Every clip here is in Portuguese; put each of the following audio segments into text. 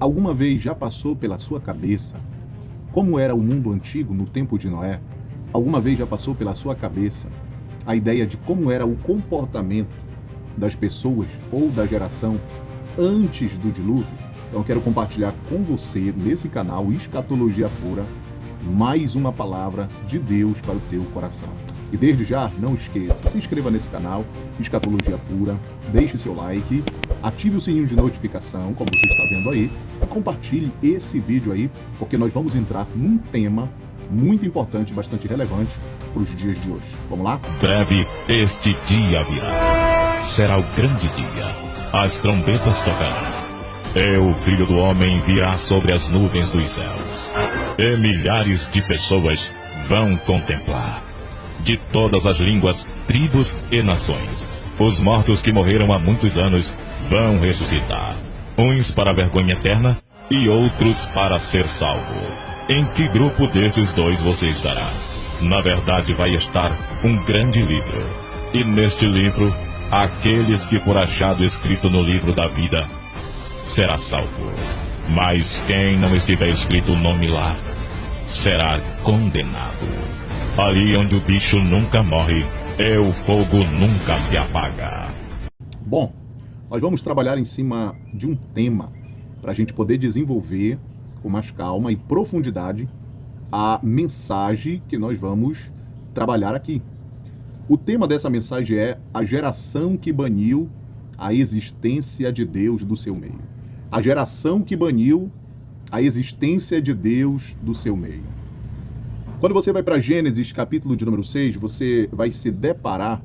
Alguma vez já passou pela sua cabeça como era o mundo antigo no tempo de Noé? Alguma vez já passou pela sua cabeça a ideia de como era o comportamento das pessoas ou da geração antes do dilúvio? Então eu quero compartilhar com você, nesse canal Escatologia Pura, mais uma palavra de Deus para o teu coração. E desde já, não esqueça, se inscreva nesse canal Escatologia Pura, deixe seu like, ative o sininho de notificação, como você está vendo aí, e compartilhe esse vídeo aí, porque nós vamos entrar num tema muito importante, bastante relevante para os dias de hoje. Vamos lá? Breve este dia virá. Será o grande dia. As trombetas tocarão. E o Filho do Homem virá sobre as nuvens dos céus. E milhares de pessoas vão contemplar. De todas as línguas, tribos e nações. Os mortos que morreram há muitos anos vão ressuscitar. Uns para a vergonha eterna e outros para ser salvo. Em que grupo desses dois você estará? Na verdade vai estar um grande livro. E neste livro, aqueles que for achado escrito no livro da vida será salvo. Mas quem não estiver escrito o nome lá, será condenado. Ali onde o bicho nunca morre, e o fogo nunca se apaga. Bom, nós vamos trabalhar em cima de um tema para a gente poder desenvolver com mais calma e profundidade a mensagem que nós vamos trabalhar aqui. O tema dessa mensagem é a geração que baniu a existência de Deus do seu meio. A geração que baniu a existência de Deus do seu meio. Quando você vai para Gênesis, capítulo de número 6, você vai se deparar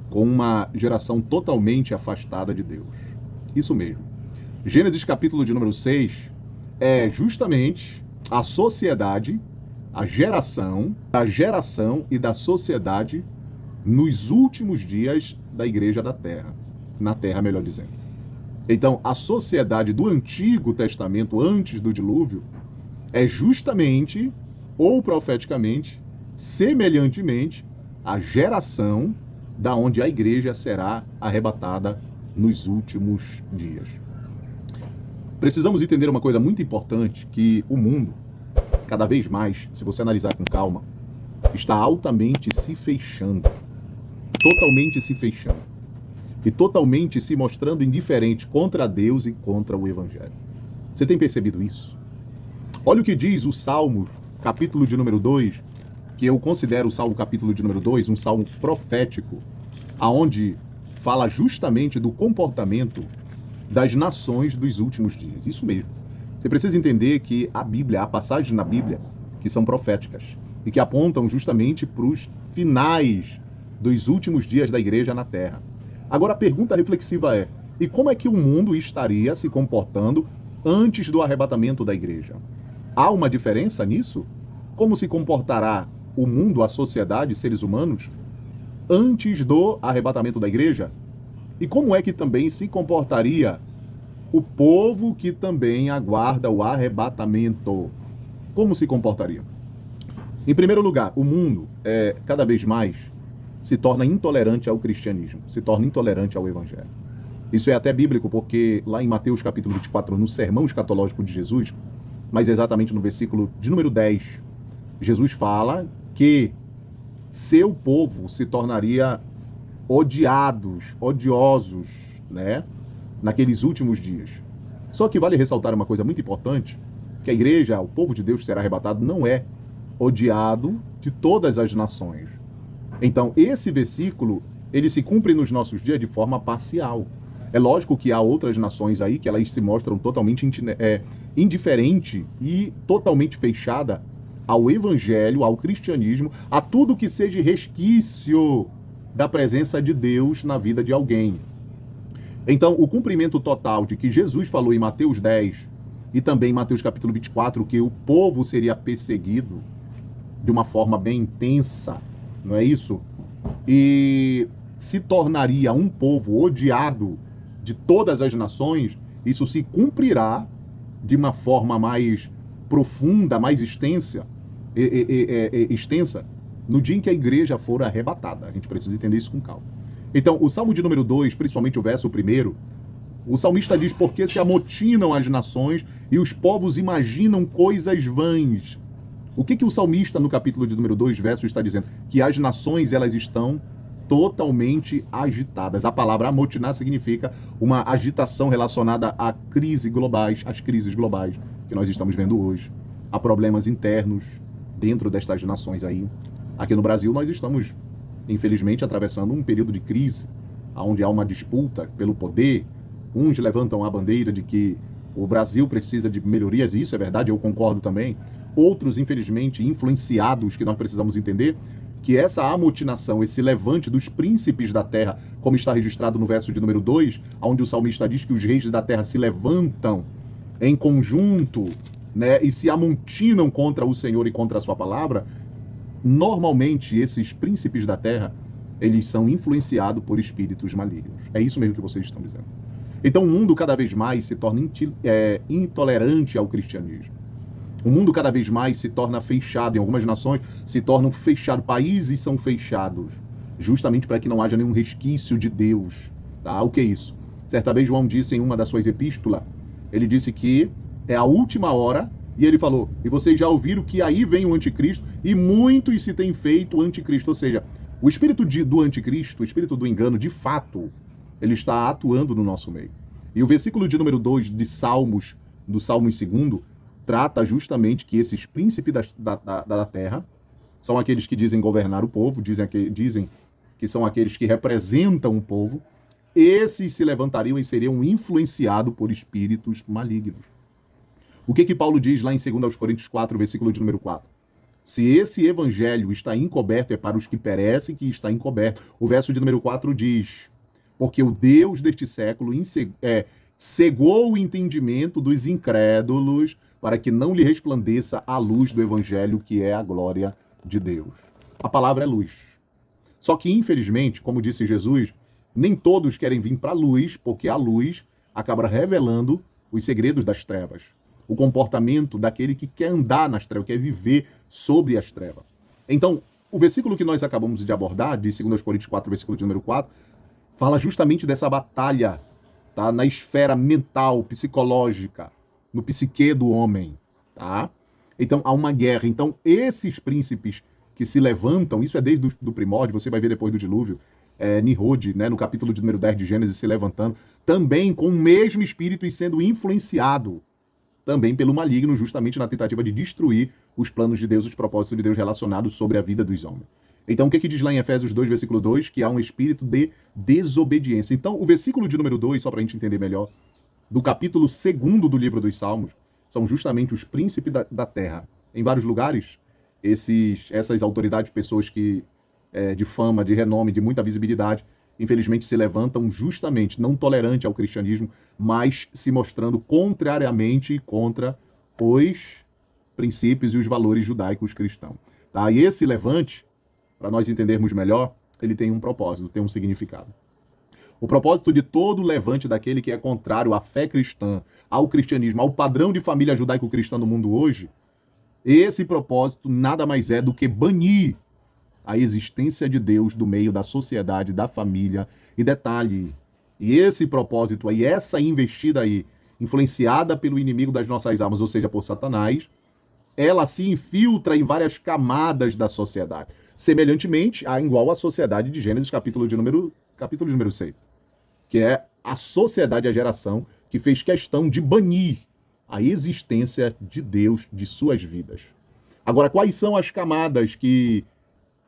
com uma geração totalmente afastada de Deus. Isso mesmo. Gênesis, capítulo de número 6, é justamente a sociedade, a geração, da geração e da sociedade nos últimos dias da igreja da terra. Na terra, melhor dizendo. Então, a sociedade do Antigo Testamento, antes do dilúvio, é justamente, ou profeticamente, semelhantemente, a geração da onde a igreja será arrebatada nos últimos dias. Precisamos entender uma coisa muito importante, que o mundo, cada vez mais, se você analisar com calma, está altamente se fechando, totalmente se fechando, e totalmente se mostrando indiferente contra Deus e contra o Evangelho. Você tem percebido isso? Olha o que diz o Salmo, capítulo de número 2, que eu considero o Salmo capítulo de número 2 um salmo profético, aonde fala justamente do comportamento das nações dos últimos dias. Isso mesmo. Você precisa entender que a Bíblia, há passagens na Bíblia que são proféticas e que apontam justamente para os finais dos últimos dias da igreja na Terra. Agora a pergunta reflexiva é: e como é que o mundo estaria se comportando antes do arrebatamento da igreja? Há uma diferença nisso? Como se comportará o mundo, a sociedade, seres humanos, antes do arrebatamento da igreja? E como é que também se comportaria o povo que também aguarda o arrebatamento? Como se comportaria? Em primeiro lugar, o mundo cada vez mais se torna intolerante ao cristianismo, se torna intolerante ao evangelho. Isso é até bíblico, porque lá em Mateus capítulo 24, no sermão escatológico de Jesus, mas exatamente no versículo de número 10, Jesus fala que seu povo se tornaria odiosos, né, naqueles últimos dias. Só que vale ressaltar uma coisa muito importante, que a igreja, o povo de Deus que será arrebatado, não é odiado de todas as nações. Então, esse versículo, ele se cumpre nos nossos dias de forma parcial. É lógico que há outras nações aí que elas se mostram totalmente indiferente e totalmente fechada ao evangelho, ao cristianismo, a tudo que seja resquício da presença de Deus na vida de alguém. Então, o cumprimento total de que Jesus falou em Mateus 10 e também em Mateus capítulo 24, que o povo seria perseguido de uma forma bem intensa, não é isso? E se tornaria um povo odiado de todas as nações, isso se cumprirá de uma forma mais profunda, mais extensa, no dia em que a igreja for arrebatada. A gente precisa entender isso com calma. Então, o Salmo de número 2, principalmente o verso 1, O salmista diz, porque se amotinam as nações e os povos imaginam coisas vãs. O que o salmista, no capítulo de número 2, verso, está dizendo? Que as nações, elas estão totalmente agitadas. A palavra amotinar significa uma agitação relacionada a crises globais, às crises globais que nós estamos vendo hoje. Há problemas internos dentro destas nações aí. Aqui no Brasil nós estamos, infelizmente, atravessando um período de crise, onde há uma disputa pelo poder. Uns levantam a bandeira de que o Brasil precisa de melhorias, e isso é verdade, eu concordo também. Outros, infelizmente, influenciados, que nós precisamos entender que essa amotinação, esse levante dos príncipes da terra, como está registrado no verso de número 2, onde o salmista diz que os reis da terra se levantam em conjunto, né, e se amontinam contra o Senhor e contra a sua palavra, normalmente esses príncipes da terra, eles são influenciados por espíritos malignos. É isso mesmo que vocês estão dizendo. Então o mundo cada vez mais se torna intolerante ao cristianismo. O mundo cada vez mais se torna fechado. Em algumas nações se tornam fechados. Países são fechados, justamente para que não haja nenhum resquício de Deus. Tá? O que é isso? Certa vez João disse em uma das suas epístolas, ele disse que é a última hora, e ele falou, e vocês já ouviram que aí vem o anticristo, e muitos se tem feito o anticristo. Ou seja, o espírito do anticristo, o espírito do engano, de fato, ele está atuando no nosso meio. E o versículo de número 2 de Salmos, do Salmo 2, trata justamente que esses príncipes da terra são aqueles que dizem governar o povo, dizem que são aqueles que representam o povo. Esses se levantariam e seriam influenciados por espíritos malignos. O que Paulo diz lá em 2 Coríntios 4, versículo de número 4? Se esse evangelho está encoberto, é para os que perecem que está encoberto. O verso de número 4 diz, porque o Deus deste século cegou o entendimento dos incrédulos para que não lhe resplandeça a luz do evangelho, que é a glória de Deus. A palavra é luz. Só que, infelizmente, como disse Jesus, nem todos querem vir para a luz, porque a luz acaba revelando os segredos das trevas, o comportamento daquele que quer andar nas trevas, quer viver sobre as trevas. Então, o versículo que nós acabamos de abordar, de 2 Coríntios 4, versículo de número 4, fala justamente dessa batalha, tá, na esfera mental, psicológica, no psique do homem, tá? Então, há uma guerra. Então, esses príncipes que se levantam, isso é desde o primórdio, você vai ver depois do dilúvio, Nimrod, né, no capítulo de número 10 de Gênesis, se levantando, também com o mesmo espírito e sendo influenciado também pelo maligno, justamente na tentativa de destruir os planos de Deus, os propósitos de Deus relacionados sobre a vida dos homens. Então, o que diz lá em Efésios 2, versículo 2? Que há um espírito de desobediência. Então, o versículo de número 2, só para a gente entender melhor, do capítulo 2 do livro dos Salmos, são justamente os príncipes da terra. Em vários lugares, essas autoridades, pessoas que de fama, de renome, de muita visibilidade, infelizmente se levantam justamente, não tolerante ao cristianismo, mas se mostrando contrariamente contra os princípios e os valores judaicos cristãos. Tá? E esse levante, para nós entendermos melhor, ele tem um propósito, tem um significado. O propósito de todo levante daquele que é contrário à fé cristã, ao cristianismo, ao padrão de família judaico-cristã no mundo hoje, esse propósito nada mais é do que banir a existência de Deus do meio da sociedade, da família. E detalhe, e esse propósito aí, essa investida aí, influenciada pelo inimigo das nossas almas, ou seja, por Satanás, ela se infiltra em várias camadas da sociedade. Semelhantemente, igual à sociedade de Gênesis, capítulo de número 6. Que é a sociedade, a geração, que fez questão de banir a existência de Deus de suas vidas. Agora, quais são as camadas que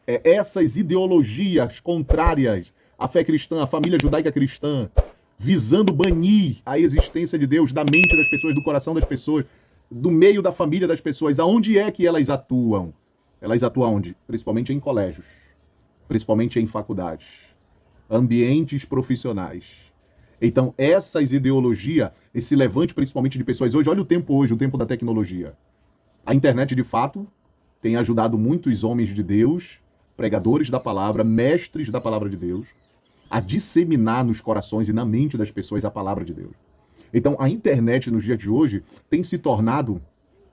essas ideologias contrárias à fé cristã, à família judaica cristã, visando banir a existência de Deus da mente das pessoas, do coração das pessoas, do meio da família das pessoas, aonde é que elas atuam? Elas atuam onde? Principalmente em colégios, principalmente em faculdades, ambientes profissionais. Então, essas ideologias, esse levante principalmente de pessoas hoje, olha o tempo hoje, o tempo da tecnologia. A internet, de fato, tem ajudado muitos homens de Deus, pregadores da palavra, mestres da palavra de Deus, a disseminar nos corações e na mente das pessoas a palavra de Deus. Então, a internet, nos dias de hoje, tem se tornado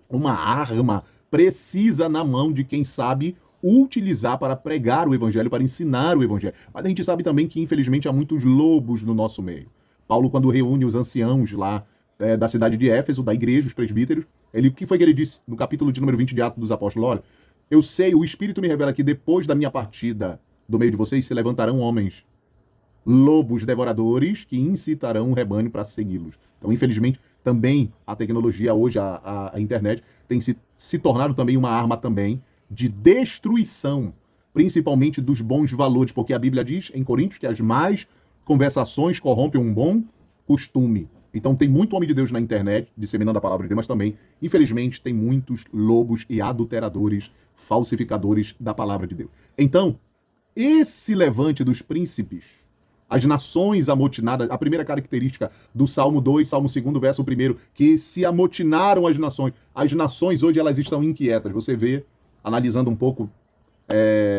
uma arma precisa na mão de quem sabe utilizar para pregar o evangelho, para ensinar o evangelho. Mas a gente sabe também que, infelizmente, há muitos lobos no nosso meio. Paulo, quando reúne os anciãos lá da cidade de Éfeso, da igreja, os presbíteros, o que foi que ele disse no capítulo de número 20 de Atos dos Apóstolos? Olha, eu sei, o Espírito me revela que depois da minha partida do meio de vocês se levantarão homens, lobos devoradores, que incitarão o rebanho para segui-los. Então, infelizmente, também a tecnologia hoje, a internet, tem se tornado também uma arma também de destruição, principalmente dos bons valores, porque a Bíblia diz em Coríntios que as más conversações corrompem um bom costume. Então tem muito homem de Deus na internet disseminando a palavra de Deus, mas também, infelizmente, tem muitos lobos e adulteradores, falsificadores da palavra de Deus. Então, esse levante dos príncipes, as nações amotinadas, a primeira característica do Salmo 2, Salmo 2, verso 1, que se amotinaram as nações hoje elas estão inquietas. Você vê, analisando um pouco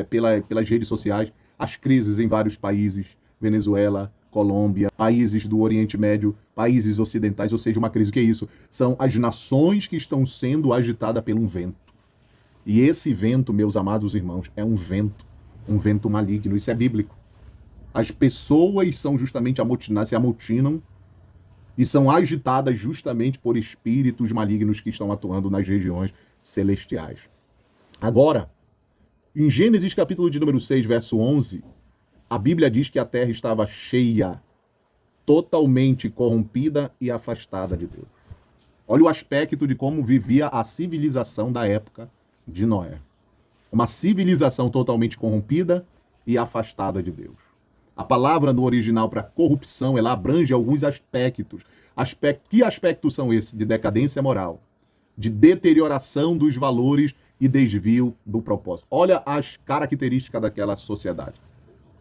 pelas redes sociais, as crises em vários países, Venezuela, Colômbia, países do Oriente Médio, países ocidentais, ou seja, uma crise que é isso? São as nações que estão sendo agitadas por um vento. E esse vento, meus amados irmãos, é um vento maligno, isso é bíblico. As pessoas são justamente se amotinam e são agitadas justamente por espíritos malignos que estão atuando nas regiões celestiais. Agora, em Gênesis capítulo de número 6, verso 11, a Bíblia diz que a terra estava cheia, totalmente corrompida e afastada de Deus. Olha o aspecto de como vivia a civilização da época de Noé. Uma civilização totalmente corrompida e afastada de Deus. A palavra no original para corrupção, ela abrange alguns aspectos. Que aspectos são esses? De decadência moral, de deterioração dos valores e desvio do propósito. Olha as características daquela sociedade.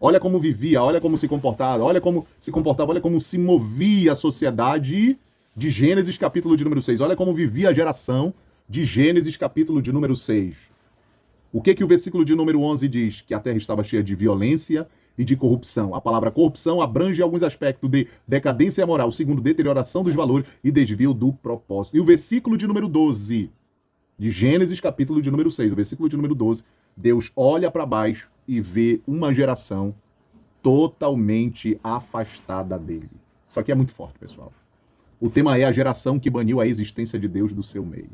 Olha como vivia, olha como se comportava, olha como se movia a sociedade de Gênesis capítulo de número 6. Olha como vivia a geração de Gênesis capítulo de número 6. O que o versículo de número 11 diz? Que a terra estava cheia de violência e de corrupção. A palavra corrupção abrange alguns aspectos de decadência moral, segundo, deterioração dos valores e desvio do propósito. E o versículo de número 12 de Gênesis capítulo de número 6, o versículo de número 12, Deus olha para baixo e vê uma geração totalmente afastada dele. Isso aqui é muito forte, pessoal. O tema é a geração que baniu a existência de Deus do seu meio.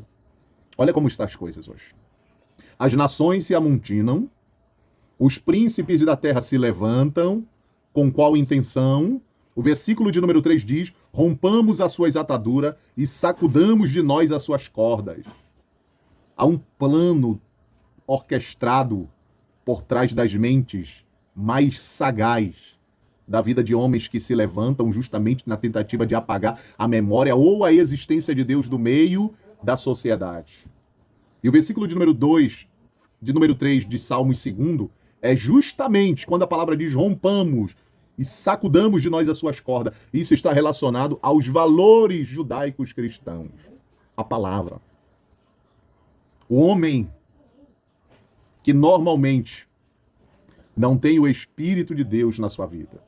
Olha como estão as coisas hoje. As nações se amontinam, os príncipes da terra se levantam, com qual intenção? O versículo de número 3 diz: rompamos as suas ataduras e sacudamos de nós as suas cordas. Há um plano orquestrado por trás das mentes mais sagaz da vida de homens que se levantam justamente na tentativa de apagar a memória ou a existência de Deus do meio da sociedade. E o versículo de número 2, de número 3 de Salmos 2, é justamente quando a palavra diz rompamos e sacudamos de nós as suas cordas. Isso está relacionado aos valores judaicos cristãos. A palavra. O homem que normalmente não tem o Espírito de Deus na sua vida.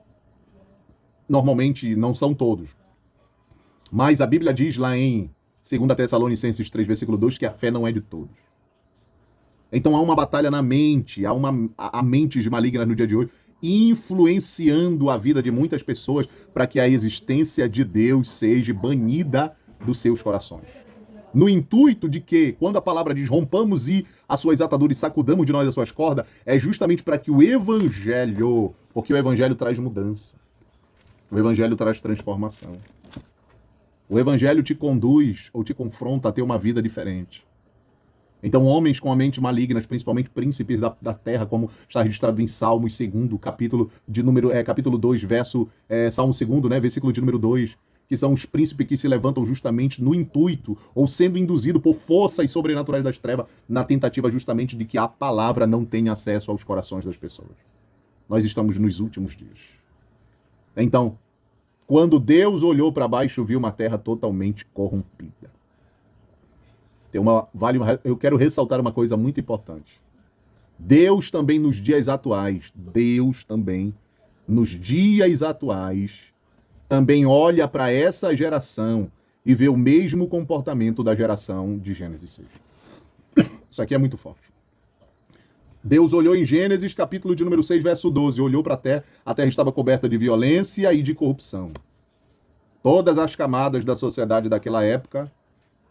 Normalmente não são todos. Mas a Bíblia diz lá em 2 Tessalonicenses 3, versículo 2, que a fé não é de todos. Então há uma batalha na mente, há mentes malignas no dia de hoje, influenciando a vida de muitas pessoas para que a existência de Deus seja banida dos seus corações. No intuito de que, quando a palavra diz rompamos e as suas ataduras e sacudamos de nós as suas cordas, é justamente para que o evangelho, porque o evangelho traz mudança, o evangelho traz transformação. O evangelho te conduz ou te confronta a ter uma vida diferente. Então, homens com a mente maligna, principalmente príncipes da terra, como está registrado em Salmos 2, capítulo 2, Salmo 2, né, versículo de número 2, que são os príncipes que se levantam justamente no intuito, ou sendo induzidos por forças sobrenaturais das trevas, na tentativa justamente de que a palavra não tenha acesso aos corações das pessoas. Nós estamos nos últimos dias. Então, quando Deus olhou para baixo, viu uma terra totalmente corrompida. Eu quero ressaltar uma coisa muito importante. Deus também nos dias atuais, também olha para essa geração e vê o mesmo comportamento da geração de Gênesis 6. Isso aqui é muito forte. Deus olhou em Gênesis, capítulo de número 6, verso 12, olhou para a terra estava coberta de violência e de corrupção. Todas as camadas da sociedade daquela época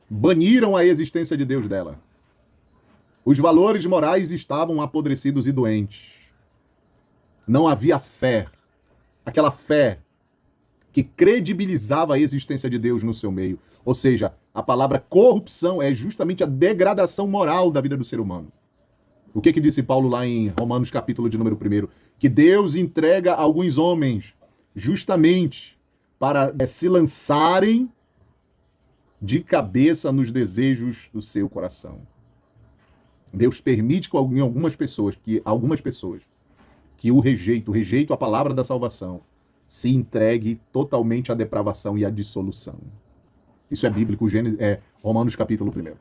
baniram a existência de Deus dela. Os valores morais estavam apodrecidos e doentes. Não havia fé. Aquela fé que credibilizava a existência de Deus no seu meio. Ou seja, a palavra corrupção é justamente a degradação moral da vida do ser humano. O que disse Paulo lá em Romanos capítulo de número 1? Que Deus entrega alguns homens justamente para se lançarem de cabeça nos desejos do seu coração. Deus permite que algumas pessoas que o rejeito a palavra da salvação, se entregue totalmente à depravação e à dissolução. Isso é bíblico, Romanos capítulo 1.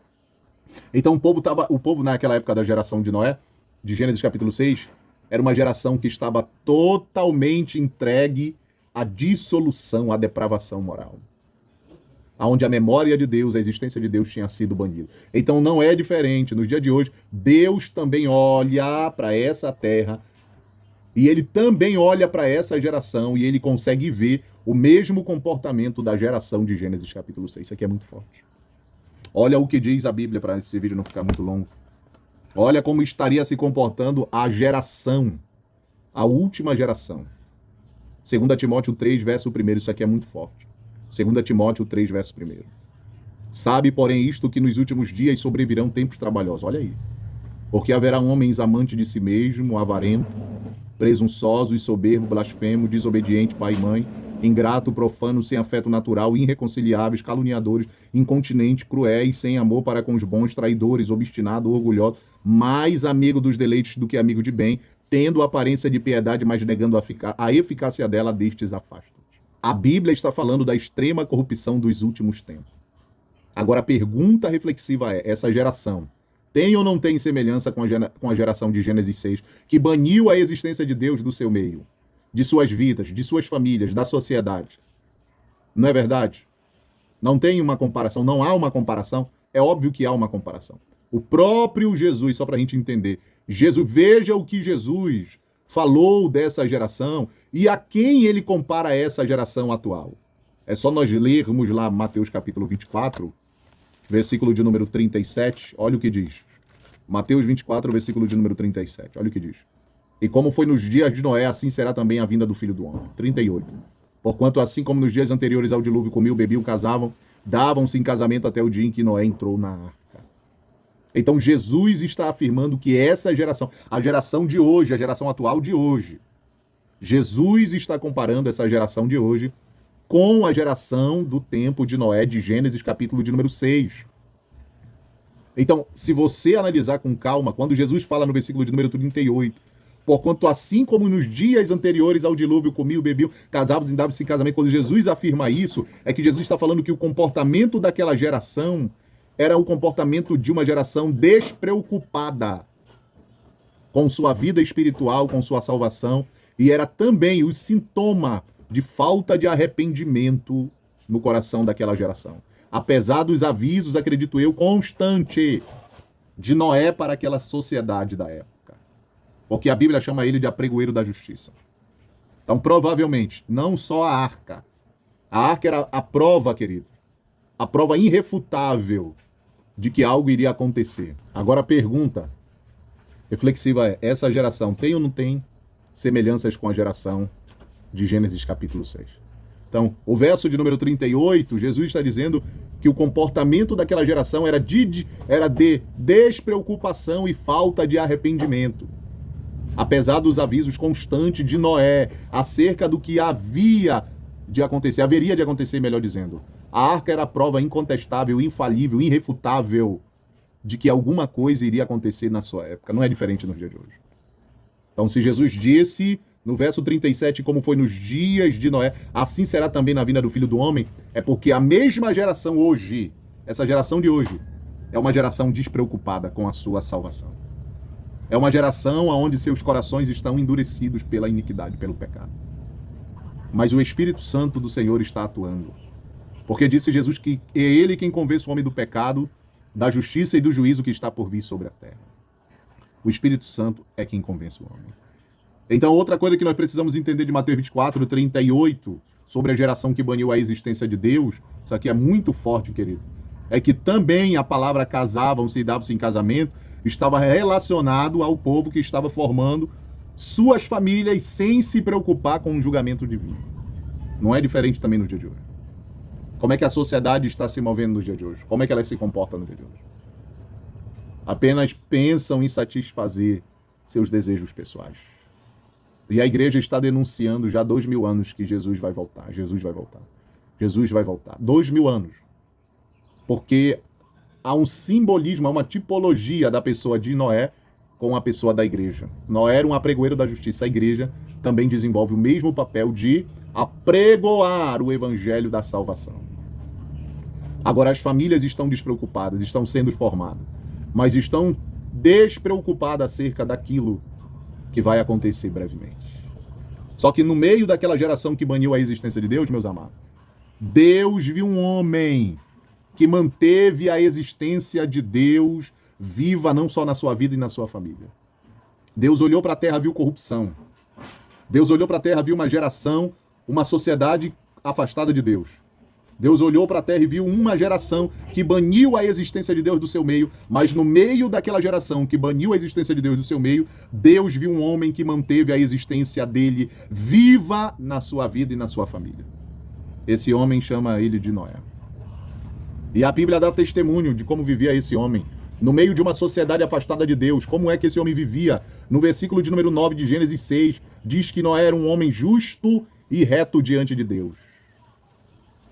Então o povo naquela época da geração de Noé, de Gênesis capítulo 6, era uma geração que estava totalmente entregue à dissolução, à depravação moral. Onde a memória de Deus, a existência de Deus tinha sido banida. Então não é diferente. No dia de hoje, Deus também olha para essa terra e ele também olha para essa geração e ele consegue ver o mesmo comportamento da geração de Gênesis capítulo 6. Isso aqui é muito forte. Olha o que diz a Bíblia para esse vídeo não ficar muito longo. Olha como estaria se comportando a geração, a última geração. 2 Timóteo 3, verso 1, isso aqui é muito forte. 2 Timóteo 3, verso 1. Sabe, porém, isto que nos últimos dias sobrevirão tempos trabalhosos. Olha aí. Porque haverá homens amantes de si mesmo, avarento, presunçosos, soberbo, blasfemo, desobediente, pai e mãe, ingrato, profano, sem afeto natural, irreconciliáveis, caluniadores, incontinentes, cruéis, sem amor para com os bons, traidores, obstinados, orgulhosos, mais amigo dos deleites do que amigo de bem, tendo aparência de piedade, mas negando a eficácia dela, destes afasta. A Bíblia está falando da extrema corrupção dos últimos tempos. Agora a pergunta reflexiva é, essa geração tem ou não tem semelhança com a geração de Gênesis 6, que baniu a existência de Deus do seu meio, de suas vidas, de suas famílias, da sociedade? Não é verdade? Não tem uma comparação, não há uma comparação? É óbvio que há uma comparação. O próprio Jesus, só para a gente entender, veja o que Jesus falou dessa geração e a quem ele compara essa geração atual. É só nós lermos lá Mateus capítulo 24, versículo de número 37, olha o que diz. Mateus 24, versículo de número 37, olha o que diz. E como foi nos dias de Noé, assim será também a vinda do Filho do Homem. 38. Porquanto assim como nos dias anteriores ao dilúvio comiam, bebiam, casavam, davam-se em casamento até o dia em que Noé entrou na arca. Então Jesus está afirmando que essa geração, a geração de hoje, a geração atual de hoje, Jesus está comparando essa geração de hoje com a geração do tempo de Noé, de Gênesis capítulo de número 6. Então, se você analisar com calma, quando Jesus fala no versículo de número 38, porquanto assim como nos dias anteriores ao dilúvio comiam, bebiam, casavam e davam-se em casamento, quando Jesus afirma isso, é que Jesus está falando que o comportamento daquela geração era o comportamento de uma geração despreocupada com sua vida espiritual, com sua salvação, e era também o sintoma de falta de arrependimento no coração daquela geração. Apesar dos avisos, acredito eu, constantes de Noé para aquela sociedade da época. Porque a Bíblia chama ele de apregoeiro da justiça. Então, provavelmente, não só a arca era a prova, querido, a prova irrefutável de que algo iria acontecer. Agora a pergunta reflexiva é, essa geração tem ou não tem semelhanças com a geração de Gênesis capítulo 6? Então, o verso de número 38, Jesus está dizendo que o comportamento daquela geração era de despreocupação e falta de arrependimento. Apesar dos avisos constantes de Noé acerca do que haveria de acontecer, melhor dizendo. A arca era a prova incontestável, infalível, irrefutável de que alguma coisa iria acontecer na sua época. Não é diferente nos dias de hoje. Então, se Jesus disse no verso 37, como foi nos dias de Noé, assim será também na vinda do Filho do Homem, é porque a mesma geração hoje, essa geração de hoje, é uma geração despreocupada com a sua salvação. É uma geração onde seus corações estão endurecidos pela iniquidade, pelo pecado. Mas o Espírito Santo do Senhor está atuando. Porque disse Jesus que é ele quem convence o homem do pecado, da justiça e do juízo que está por vir sobre a terra. O Espírito Santo é quem convence o homem. Então, outra coisa que nós precisamos entender de Mateus 24, 38, sobre a geração que baniu a existência de Deus, isso aqui é muito forte, querido, é que também a palavra casavam-se e davam-se em casamento estava relacionado ao povo que estava formando suas famílias sem se preocupar com o julgamento divino. Não é diferente também no dia de hoje. Como é que a sociedade está se movendo no dia de hoje? Como é que ela se comporta no dia de hoje? Apenas pensam em satisfazer seus desejos pessoais. E a igreja está denunciando já há 2000 anos que Jesus vai voltar, Jesus vai voltar, Jesus vai voltar. 2000 anos. Porque há um simbolismo, há uma tipologia da pessoa de Noé com a pessoa da igreja. Noé era um apregoeiro da justiça. A igreja também desenvolve o mesmo papel de apregoar o evangelho da salvação. Agora, as famílias estão despreocupadas, estão sendo formadas, mas estão despreocupadas acerca daquilo que vai acontecer brevemente. Só que no meio daquela geração que baniu a existência de Deus, meus amados, Deus viu um homem que manteve a existência de Deus viva não só na sua vida e na sua família. Deus olhou para a terra, viu corrupção. Deus olhou para a terra, viu uma geração, uma sociedade afastada de Deus. Deus olhou para a terra e viu uma geração que baniu a existência de Deus do seu meio, mas no meio daquela geração que baniu a existência de Deus do seu meio, Deus viu um homem que manteve a existência dele viva na sua vida e na sua família. Esse homem chama ele de Noé. E a Bíblia dá testemunho de como vivia esse homem, no meio de uma sociedade afastada de Deus. Como é que esse homem vivia? No versículo de número 9 de Gênesis 6, diz que Noé era um homem justo e reto diante de Deus.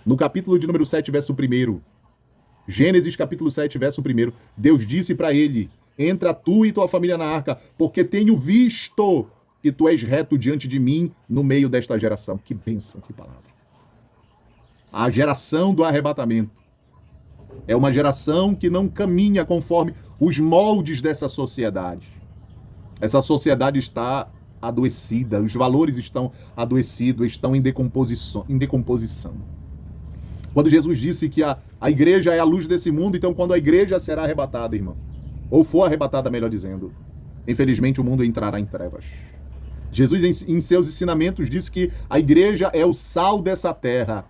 No capítulo de número 7, verso 1, Gênesis capítulo 7, verso 1, Deus disse para ele: entra tu e tua família na arca, porque tenho visto que tu és reto diante de mim no meio desta geração. Que bênção, que palavra. A geração do arrebatamento é uma geração que não caminha conforme os moldes dessa sociedade. Essa sociedade está adoecida, os valores estão adoecidos, estão em decomposição. Quando Jesus disse que a igreja é a luz desse mundo, então quando a igreja será arrebatada, irmão, ou for arrebatada, melhor dizendo, infelizmente o mundo entrará em trevas. Jesus, em seus ensinamentos, disse que a igreja é o sal dessa terra.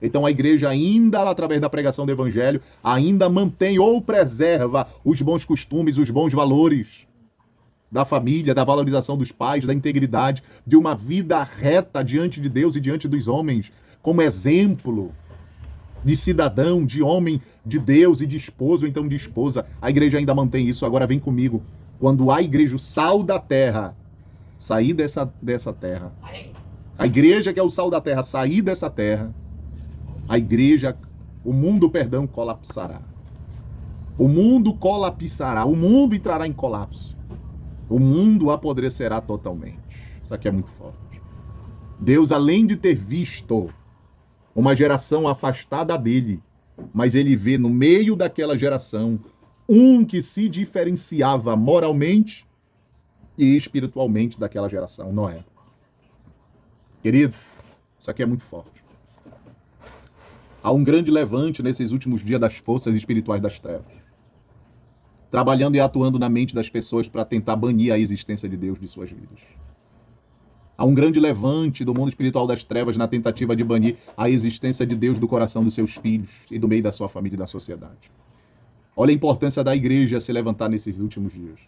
Então a igreja ainda, através da pregação do evangelho, ainda mantém ou preserva os bons costumes, os bons valores da família, da valorização dos pais, da integridade, de uma vida reta diante de Deus e diante dos homens, como exemplo de cidadão, de homem de Deus e de esposo, ou então de esposa. A igreja ainda mantém isso. Agora vem comigo. Quando a igreja, o sal da terra, sair dessa terra, a igreja que é o sal da terra, sair dessa terra, a igreja, o mundo, colapsará. O mundo colapsará, o mundo entrará em colapso. O mundo apodrecerá totalmente. Isso aqui é muito forte. Deus, além de ter visto uma geração afastada dele, mas ele vê no meio daquela geração um que se diferenciava moralmente e espiritualmente daquela geração, Noé. Querido, isso aqui é muito forte. Há um grande levante nesses últimos dias das forças espirituais das trevas, trabalhando e atuando na mente das pessoas para tentar banir a existência de Deus de suas vidas. Há um grande levante do mundo espiritual das trevas na tentativa de banir a existência de Deus do coração dos seus filhos e do meio da sua família e da sociedade. Olha a importância da igreja se levantar nesses últimos dias,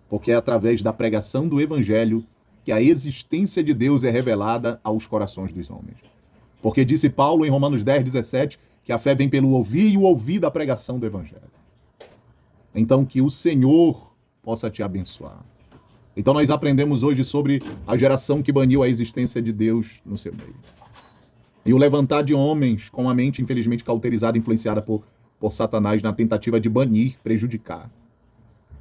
porque é através da pregação do evangelho que a existência de Deus é revelada aos corações dos homens. Porque disse Paulo em Romanos 10, 17, que a fé vem pelo ouvir e o ouvir da pregação do evangelho. Então que o Senhor possa te abençoar. Então nós aprendemos hoje sobre a geração que baniu a existência de Deus no seu meio. E o levantar de homens com a mente infelizmente cauterizada, influenciada por Satanás na tentativa de banir, prejudicar.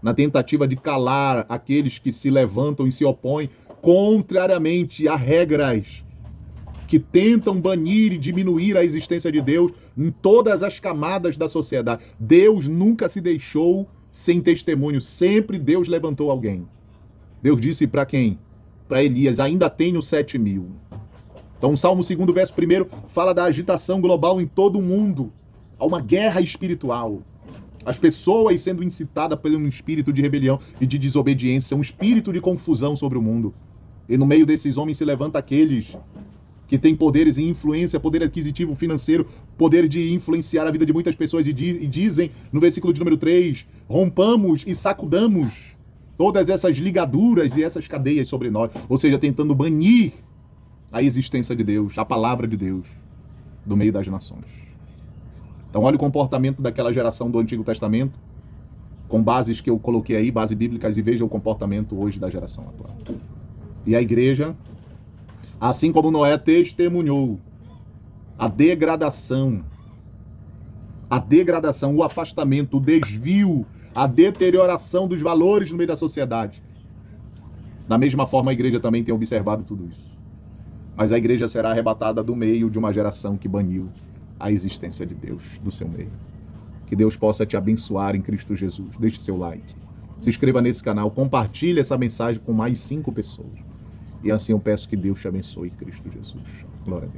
Na tentativa de calar aqueles que se levantam e se opõem contrariamente a regras que tentam banir e diminuir a existência de Deus em todas as camadas da sociedade. Deus nunca se deixou sem testemunho. Sempre Deus levantou alguém. Deus disse para quem? Para Elias, ainda tenho 7.000. Então o Salmo 2, verso 1, fala da agitação global em todo o mundo. Há uma guerra espiritual. As pessoas sendo incitadas por um espírito de rebelião e de desobediência, um espírito de confusão sobre o mundo. E no meio desses homens se levanta aqueles que tem poderes e influência, poder aquisitivo financeiro, poder de influenciar a vida de muitas pessoas, e dizem no versículo de número 3, rompamos e sacudamos todas essas ligaduras e essas cadeias sobre nós, ou seja, tentando banir a existência de Deus, a palavra de Deus, do meio das nações. Então olha o comportamento daquela geração do Antigo Testamento, com bases que eu coloquei aí, bases bíblicas, e veja o comportamento hoje da geração atual. E a igreja, assim como Noé testemunhou a degradação, o afastamento, o desvio, a deterioração dos valores no meio da sociedade. Da mesma forma, a igreja também tem observado tudo isso. Mas a igreja será arrebatada do meio de uma geração que baniu a existência de Deus do seu meio. Que Deus possa te abençoar em Cristo Jesus. Deixe seu like. Se inscreva nesse canal. Compartilhe essa mensagem com mais 5 pessoas. E assim eu peço que Deus te abençoe em Cristo Jesus. Glória a Deus.